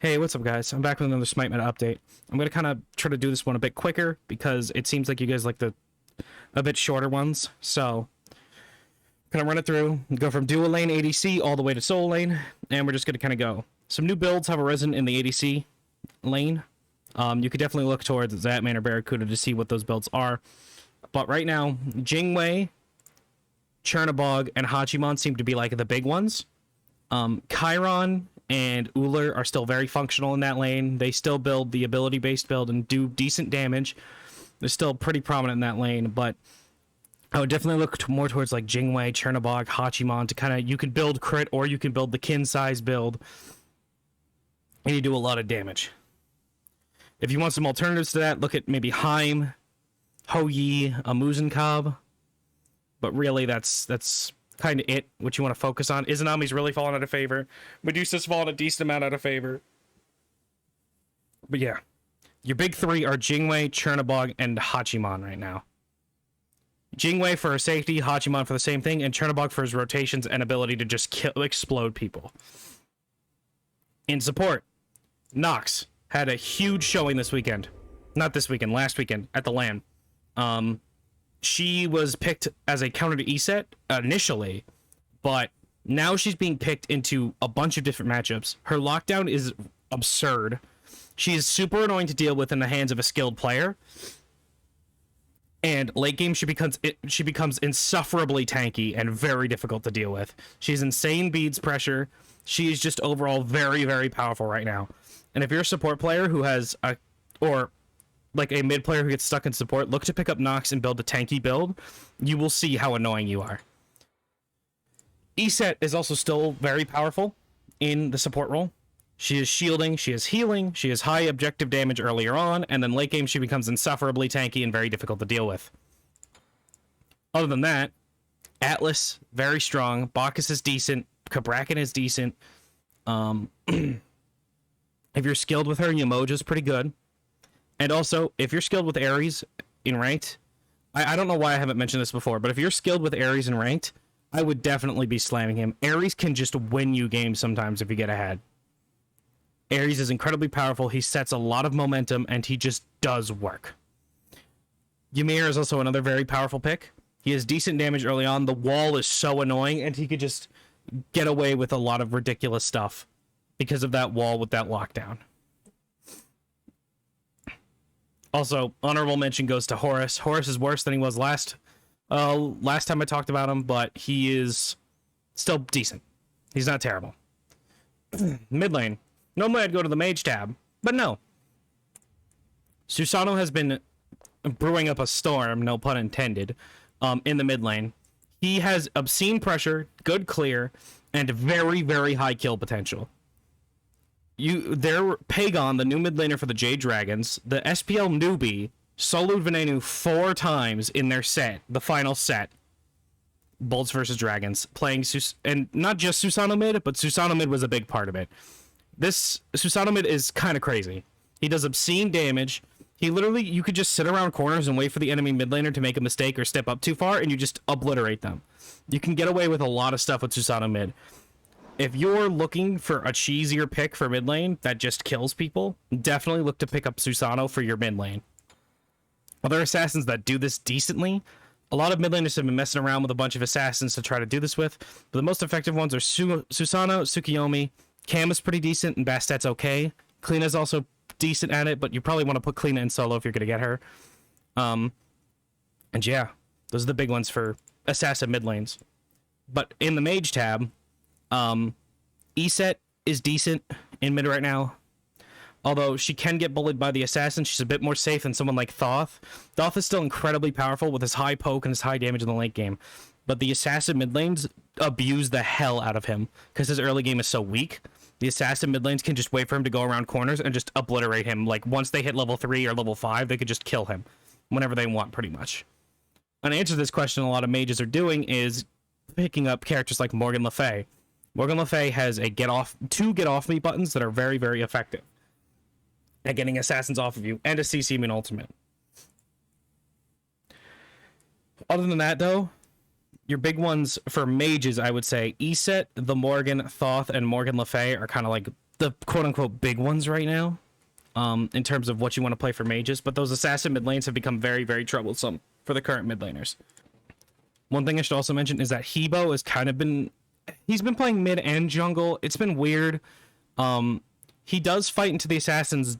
Hey, what's up, guys? I'm back with another Smite Meta update. I'm going to kind of try to do this one a bit quicker because it seems like you guys like the a bit shorter ones. So, going to run it through, go from dual lane ADC all the way to solo lane, and we're just going to kind of go. Some new builds have arisen in the ADC lane. You could definitely look towards Zatman or Barracuda to see what those builds are. But right now, Jingwei, Chernabog, and Hachiman seem to be like the big ones. Chiron and Uller are still very functional in that lane. They still build the ability-based build and do decent damage. They're still pretty prominent in that lane, but I would definitely look more towards like Jingwei, Chernabog, Hachiman to kind of, you can build crit or you can build the kin size build and you do a lot of damage. If you want some alternatives to that, look at maybe Heim, Ho Yi, Amuzenkab, but really that's kind of it, what you want to focus on. Izanami's really fallen out of favor. Medusa's fallen a decent amount out of favor. But yeah, your big three are Jingwei, Chernabog, and Hachiman right now. Jingwei for safety, Hachiman for the same thing, and Chernabog for his rotations and ability to just explode people. In support, Nox had a huge showing this weekend. Not this weekend, last weekend at the LAN. She was picked as a counter to ESET initially, but now she's being picked into a bunch of different matchups. Her lockdown is absurd. She is super annoying to deal with in the hands of a skilled player. And late game, she becomes insufferably tanky and very difficult to deal with. She's insane beads pressure. She is just overall very, very powerful right now. And if you're a support player who has like a mid player who gets stuck in support, look to pick up Nox and build a tanky build. You will see how annoying you are. ESET is also still very powerful in the support role. She is shielding, she is healing, she has high objective damage earlier on, and then late game she becomes insufferably tanky and very difficult to deal with. Other than that, Atlas, very strong. Bacchus is decent. Kabrakan is decent. If you're skilled with her, Yamoja's pretty good. And also, if you're skilled with Ares in ranked, I don't know why I haven't mentioned this before, but if you're skilled with Ares in ranked, I would definitely be slamming him. Ares can just win you games sometimes if you get ahead. Ares is incredibly powerful. He sets a lot of momentum, and he just does work. Ymir is also another very powerful pick. He has decent damage early on. The wall is so annoying, and he could just get away with a lot of ridiculous stuff because of that wall with that lockdown. Also, honorable mention goes to Horus. Horus is worse than he was last time I talked about him, but he is still decent. He's not terrible. Mid lane. Normally I'd go to the mage tab, but no. Susano has been brewing up a storm, no pun intended, in the mid lane. He has obscene pressure, good clear, and very, very high kill potential. Pagon, the new mid laner for the Jade Dragons, the SPL newbie, soloed Venenu 4 times in their set, the final set. Bolts versus Dragons, playing and not just Susano mid, but Susano mid was a big part of it. This Susano mid is kind of crazy. He does obscene damage. He literally, you could just sit around corners and wait for the enemy mid laner to make a mistake or step up too far, and you just obliterate them. You can get away with a lot of stuff with Susano mid. If you're looking for a cheesier pick for mid lane that just kills people, definitely look to pick up Susano for your mid lane. Other assassins that do this decently, a lot of mid laners have been messing around with a bunch of assassins to try to do this with, but the most effective ones are Susano, Tsukiyomi. Cam is pretty decent, and Bastet's okay. Kalina's also decent at it, but you probably want to put Kalina in solo if you're going to get her. And yeah, those are the big ones for assassin mid lanes. But in the mage tab, ESET is decent in mid right now. Although she can get bullied by the assassin, she's a bit more safe than someone like Thoth. Thoth is still incredibly powerful with his high poke and his high damage in the late game. But the assassin mid lanes abuse the hell out of him because his early game is so weak. The assassin mid lanes can just wait for him to go around corners and just obliterate him. Like, once they hit level 3 or level 5, they could just kill him whenever they want, pretty much. An answer to this question a lot of mages are doing is picking up characters like Morgan Le Fay. Morgan Le Fay has a two get off me buttons that are very, very effective at getting assassins off of you, and a CC min ultimate. Other than that, though, your big ones for mages, I would say ESET, the Morgan, Thoth, and Morgan Le Fay are kind of like the quote-unquote big ones right now, in terms of what you want to play for mages, but those assassin mid lanes have become very, very troublesome for the current mid laners. One thing I should also mention is that Hebo has kind of been... He's been playing mid and jungle. It's been weird. He does fight into the assassins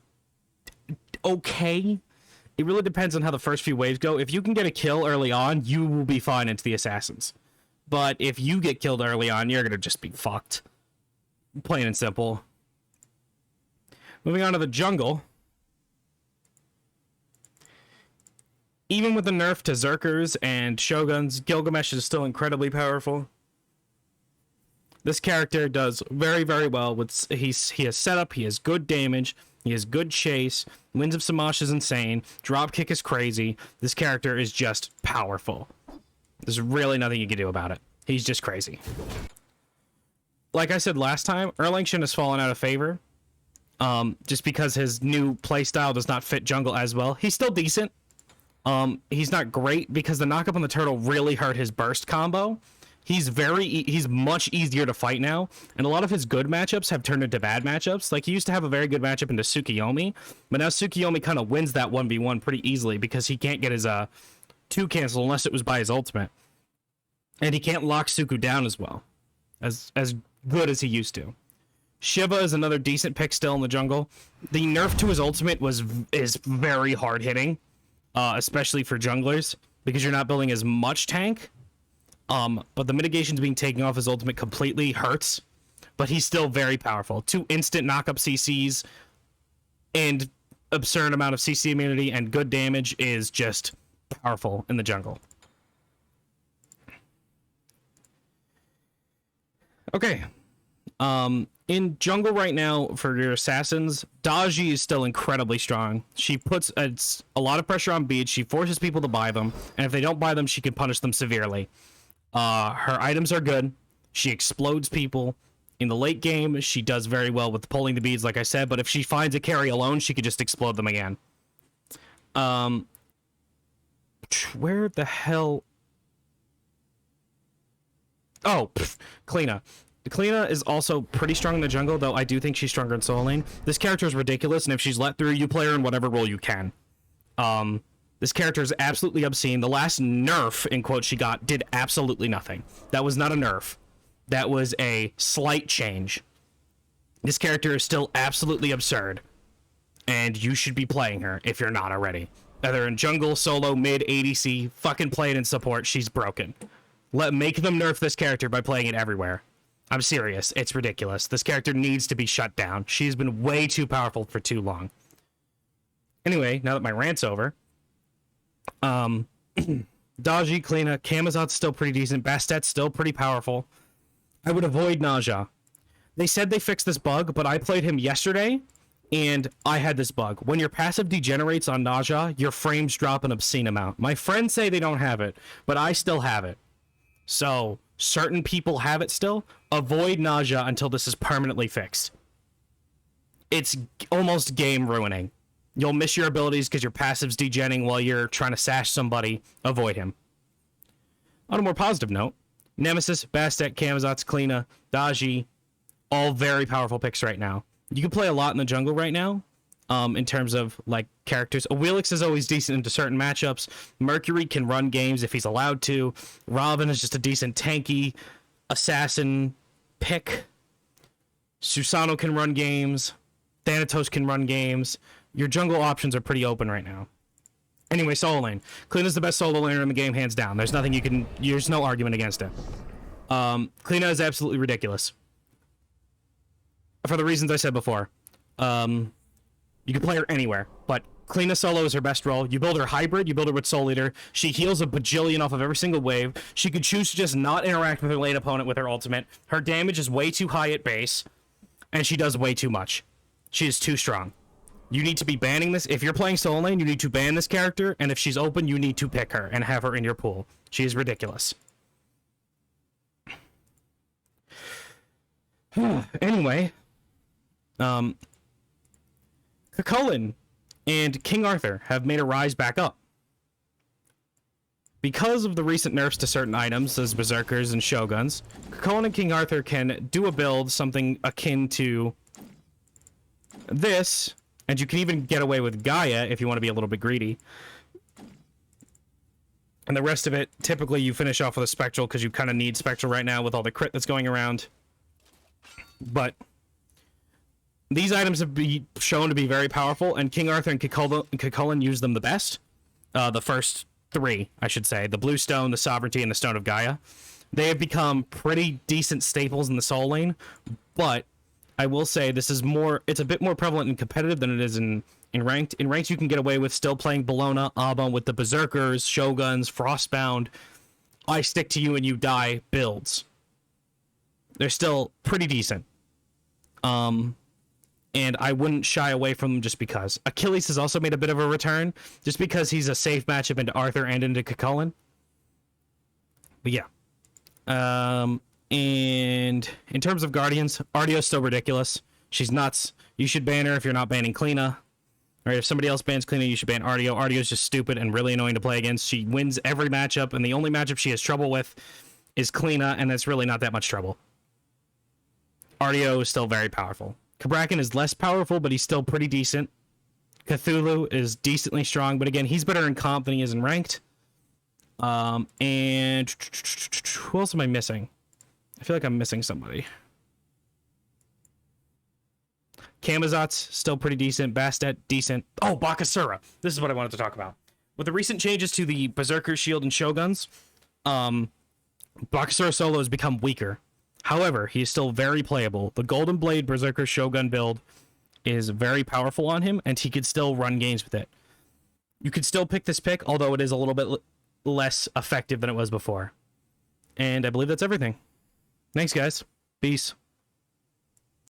okay. It really depends on how the first few waves go. If you can get a kill early on, you will be fine into the assassins. But if you get killed early on, you're going to just be fucked. Plain and simple. Moving on to the jungle. Even with the nerf to Zerkers and Shoguns, Gilgamesh is still incredibly powerful. This character does very, very well. He has setup, he has good damage, he has good chase, Winds of Samash is insane, dropkick is crazy. This character is just powerful. There's really nothing you can do about it. He's just crazy. Like I said last time, Erlington has fallen out of favor. Just because his new playstyle does not fit jungle as well. He's still decent. He's not great because the knockup on the turtle really hurt his burst combo. He's much easier to fight now, and a lot of his good matchups have turned into bad matchups. Like, he used to have a very good matchup into Tsukiyomi, but now Tsukiyomi kind of wins that 1v1 pretty easily because he can't get his 2 cancel unless it was by his ultimate. And he can't lock Suku down as well, as good as he used to. Shiva is another decent pick still in the jungle. The nerf to his ultimate is very hard hitting, especially for junglers, because you're not building as much tank. But the mitigations being taken off his ultimate completely hurts, but he's still very powerful. 2 instant knock-up CCs and absurd amount of CC immunity and good damage is just powerful in the jungle. Okay. In jungle right now for your assassins, Daji is still incredibly strong. She puts a lot of pressure on beads. She forces people to buy them, and if they don't buy them, she can punish them severely. Her items are good. She explodes people. In the late game, she does very well with pulling the beads, like I said, but if she finds a carry alone, she could just explode them again. Where the hell... Oh, Kalina. Kalina is also pretty strong in the jungle, though I do think she's stronger in solo lane. This character is ridiculous, and if she's let through, you play her in whatever role you can. This character is absolutely obscene. The last nerf, in quotes, she got did absolutely nothing. That was not a nerf. That was a slight change. This character is still absolutely absurd, and you should be playing her if you're not already. Either in jungle, solo, mid, ADC, fucking play it in support. She's broken. Make them nerf this character by playing it everywhere. I'm serious. It's ridiculous. This character needs to be shut down. She's been way too powerful for too long. Anyway, now that my rant's over, Daji, Kalina, Camazot's still pretty decent. Bastet's still pretty powerful. I would avoid Naja. They said they fixed this bug, but I played him yesterday, and I had this bug. When your passive degenerates on Naja, your frames drop an obscene amount. My friends say they don't have it, but I still have it. So, certain people have it still. Avoid Naja until this is permanently fixed. It's almost game ruining. You'll miss your abilities because your passive's degenning while you're trying to sash somebody. Avoid him. On a more positive note, Nemesis, Bastet, Camazotz, Kalina, Daji, all very powerful picks right now. You can play a lot in the jungle right now, in terms of, like, characters. Awilix is always decent into certain matchups. Mercury can run games if he's allowed to. Robin is just a decent tanky assassin pick. Susano can run games. Thanatos can run games. Your jungle options are pretty open right now. Anyway, solo lane. Kalina's the best solo laner in the game, hands down. There's nothing you can... There's no argument against it. Kalina is absolutely ridiculous. For the reasons I said before. You can play her anywhere, but Kalina solo is her best role. You build her hybrid, you build her with Soul Eater. She heals a bajillion off of every single wave. She could choose to just not interact with her lane opponent with her ultimate. Her damage is way too high at base, and she does way too much. She is too strong. You need to be banning this. If you're playing solo lane, you need to ban this character, and if she's open, you need to pick her and have her in your pool. She is ridiculous. Anyway, Cullen and King Arthur have made a rise back up. Because of the recent nerfs to certain items, as Berserkers and Shoguns, Cullen and King Arthur can do a build something akin to this, and you can even get away with Gaia if you want to be a little bit greedy. And the rest of it, typically you finish off with a Spectral because you kind of need Spectral right now with all the crit that's going around. But these items have been shown to be very powerful, and King Arthur and Cullen use them the best. The first three, I should say. The Blue Stone, the Sovereignty, and the Stone of Gaia. They have become pretty decent staples in the Soul Lane, but I will say this is more, it's a bit more prevalent in competitive than it is in ranked. In ranked, you can get away with still playing Bologna, Abba with the Berserkers, Shoguns, Frostbound, I stick to you and you die builds. They're still pretty decent. And I wouldn't shy away from them just because. Achilles has also made a bit of a return, just because he's a safe matchup into Arthur and into Cullen. But yeah. And in terms of Guardians, Ardio's still ridiculous. She's nuts. You should ban her if you're not banning Kalina. Right, if somebody else bans Kalina, you should ban Ardio. Ardio's just stupid and really annoying to play against. She wins every matchup, and the only matchup she has trouble with is Kalina, and that's really not that much trouble. Ardio is still very powerful. Kabrakan is less powerful, but he's still pretty decent. Cthulhu is decently strong, but again, he's better in comp than he is in ranked. And who else am I missing? I feel like I'm missing somebody. Kamazot's still pretty decent. Bastet, decent. Oh, Bakasura. This is what I wanted to talk about. With the recent changes to the Berserker Shield and Shoguns, Bakasura solo has become weaker. However, he is still very playable. The Golden Blade Berserker Shogun build is very powerful on him, and he could still run games with it. You could still pick this pick, although it is a little bit less effective than it was before. And I believe that's everything. Thanks, guys. Peace.